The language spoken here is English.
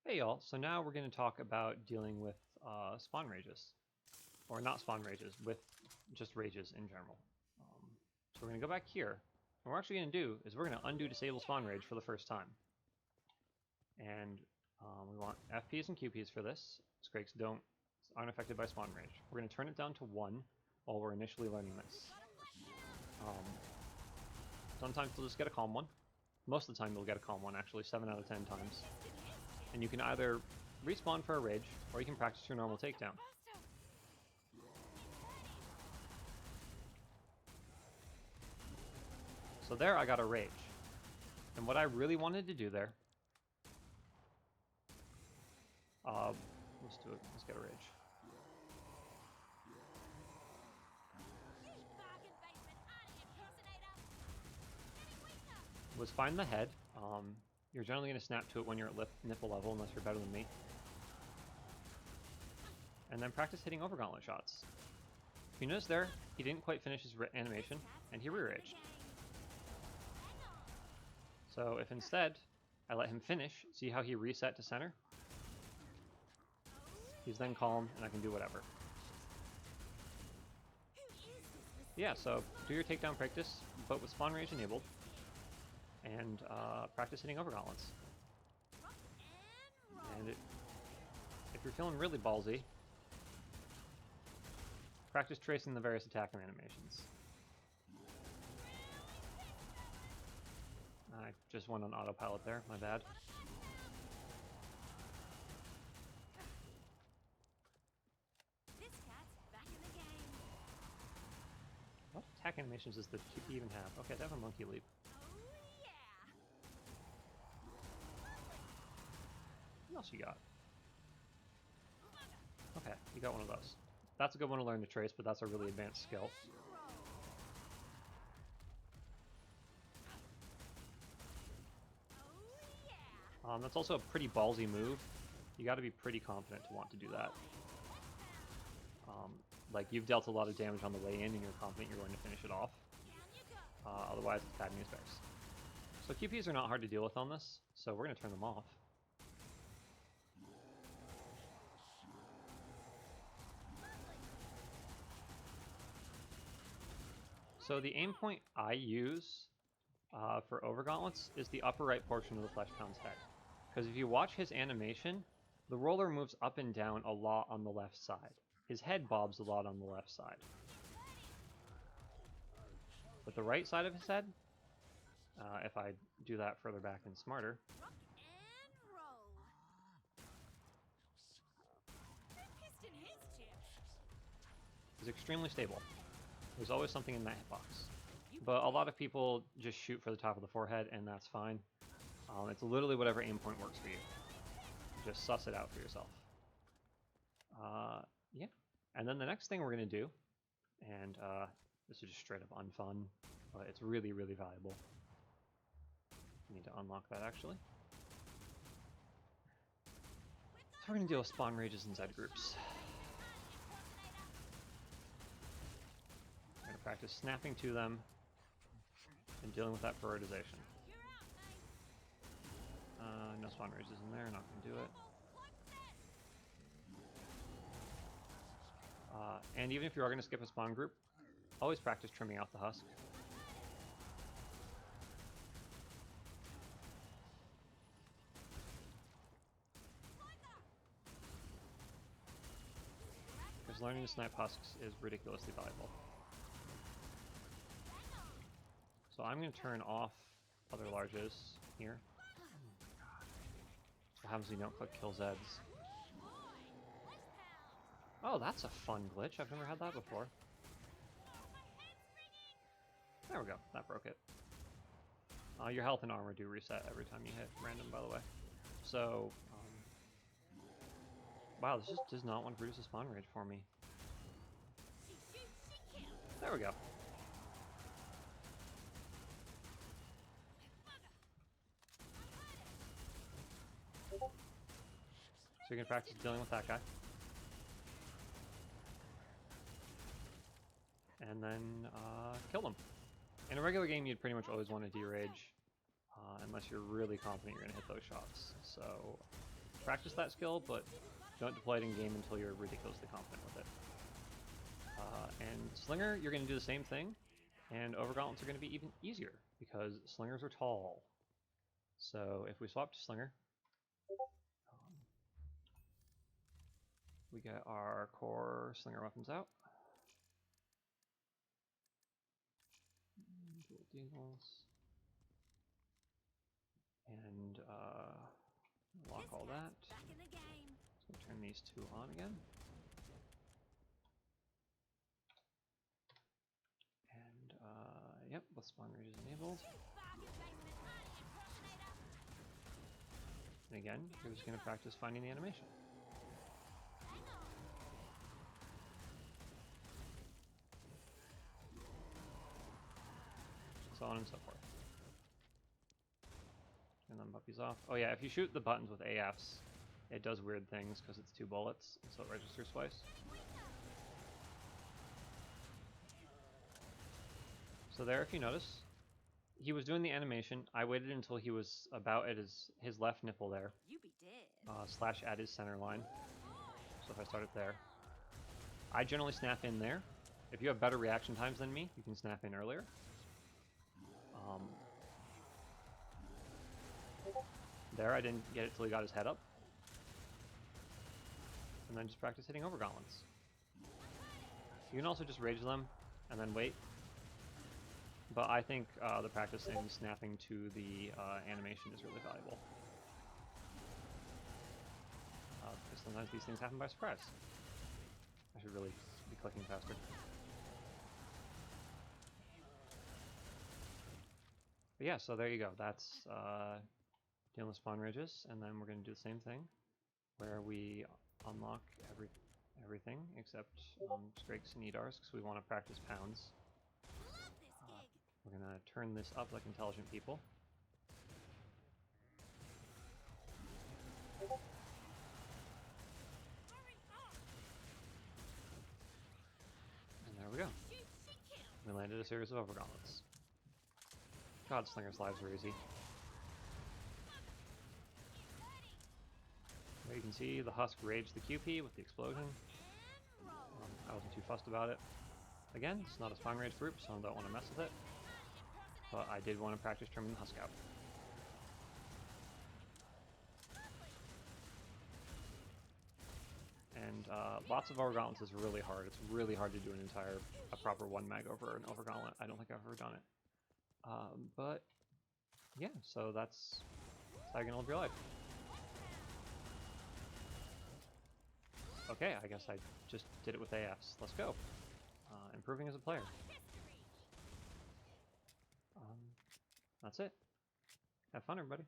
Hey y'all, so now we're going to talk about dealing with spawn rages. Or not spawn rages, with just rages in general. So we're going to go back here, and what we're actually going to do is we're going to undo disable spawn rage for the first time. And we want FPs and QPs for this, Scrakes aren't affected by spawn rage. We're going to turn it down to 1 while we're initially learning this. Sometimes you'll just get a calm one. Most of the time you'll get a calm one, actually, 7 out of 10 times. And you can either respawn for a rage, or you can practice your normal takedown. So there I got a rage. And what I really wanted to do there... let's do it. Let's get a rage. Was find the head. You're generally going to snap to it when you're at nipple level, unless you're better than me. And then practice hitting overgauntlet shots. If you notice there, he didn't quite finish his animation, and he re-raged. So if instead, I let him finish, see how he reset to center? He's then calm, and I can do whatever. Yeah, so do your takedown practice, but with spawn rage enabled, and practice hitting overgauntlets. And if you're feeling really ballsy, practice tracing the various attack animations. I just went on autopilot there, my bad. What attack animations does the QP even have? Okay, they have a monkey leap. What else you got? Okay, you got one of those. That's a good one to learn to trace, but that's a really advanced skill. That's also a pretty ballsy move. You gotta be pretty confident to want to do that. Like, you've dealt a lot of damage on the way in and you're confident you're going to finish it off. Otherwise, it's bad news bears. So QPs are not hard to deal with on this, so we're going to turn them off. So the aim point I use for Overgauntlets is the upper right portion of the Fleshpound's head. Because if you watch his animation, the roller moves up and down a lot on the left side. His head bobs a lot on the left side. But the right side of his head, if I do that further back and smarter, is extremely stable. There's always something in that hitbox. But a lot of people just shoot for the top of the forehead, and that's fine. It's literally whatever aim point works for you. Just suss it out for yourself. Yeah. And then the next thing we're going to do, and this is just straight up unfun, but it's really, really valuable. I need to unlock that, actually. So we're going to deal with spawn rages inside groups. We're going to practice snapping to them and dealing with that prioritization. No spawn rages in there, not going to do it. And even if you are going to skip a spawn group, always practice trimming out the husk. Because learning to snipe husks is ridiculously valuable. So I'm going to turn off other larges here. What happens when you don't click kill Zeds? Oh, that's a fun glitch. I've never had that before. There we go. That broke it. Your health and armor do reset every time you hit random, by the way. So, wow, this just does not want to produce a spawn rage for me. There we go. So you can practice dealing with that guy. And then kill them. In a regular game, you'd pretty much always want to derage, unless you're really confident you're going to hit those shots. So practice that skill, but don't deploy it in game until you're ridiculously confident with it. And Slinger, you're going to do the same thing, and Overgauntlets are going to be even easier, because Slingers are tall. So if we swap to Slinger, we get our core Slinger weapons out. Dual deagles. And lock all that. So turn these two on again. And yep, both spawn rages enabled. And again, we're just going to practice finding the animation. So on and so forth. Turn them puppies off. Oh yeah, if you shoot the buttons with AFs, it does weird things because it's 2 bullets, so it registers twice. So there, if you notice, he was doing the animation. I waited until he was about at his left nipple there. Slash at his center line. So if I start it there. I generally snap in there. If you have better reaction times than me, you can snap in earlier. There, I didn't get it till he got his head up. And then just practice hitting Overgauntlets. You can also just rage them and then wait. But I think the practice in snapping to the animation is really valuable. Because sometimes these things happen by surprise. I should really be clicking faster. But yeah, so there you go. That's dealing with spawn rages, and then we're going to do the same thing, where we unlock everything except Strakes and Edars, because we want to practice pounds. We're going to turn this up like intelligent people. And there we go. We landed a series of Overgauntlets. God, Slinger's lives are easy. There you can see the Husk raged the QP with the explosion. I wasn't too fussed about it. Again, it's not a spawn rage group, so I don't want to mess with it. But I did want to practice trimming the Husk out. And lots of Overgauntlets is really hard. It's really hard to do a proper 1 mag over an Overgauntlet. I don't think I've ever done it. But yeah, so that's how you can live your life. Okay, I guess I just did it with AFs. Let's go. Improving as a player. That's it. Have fun, everybody.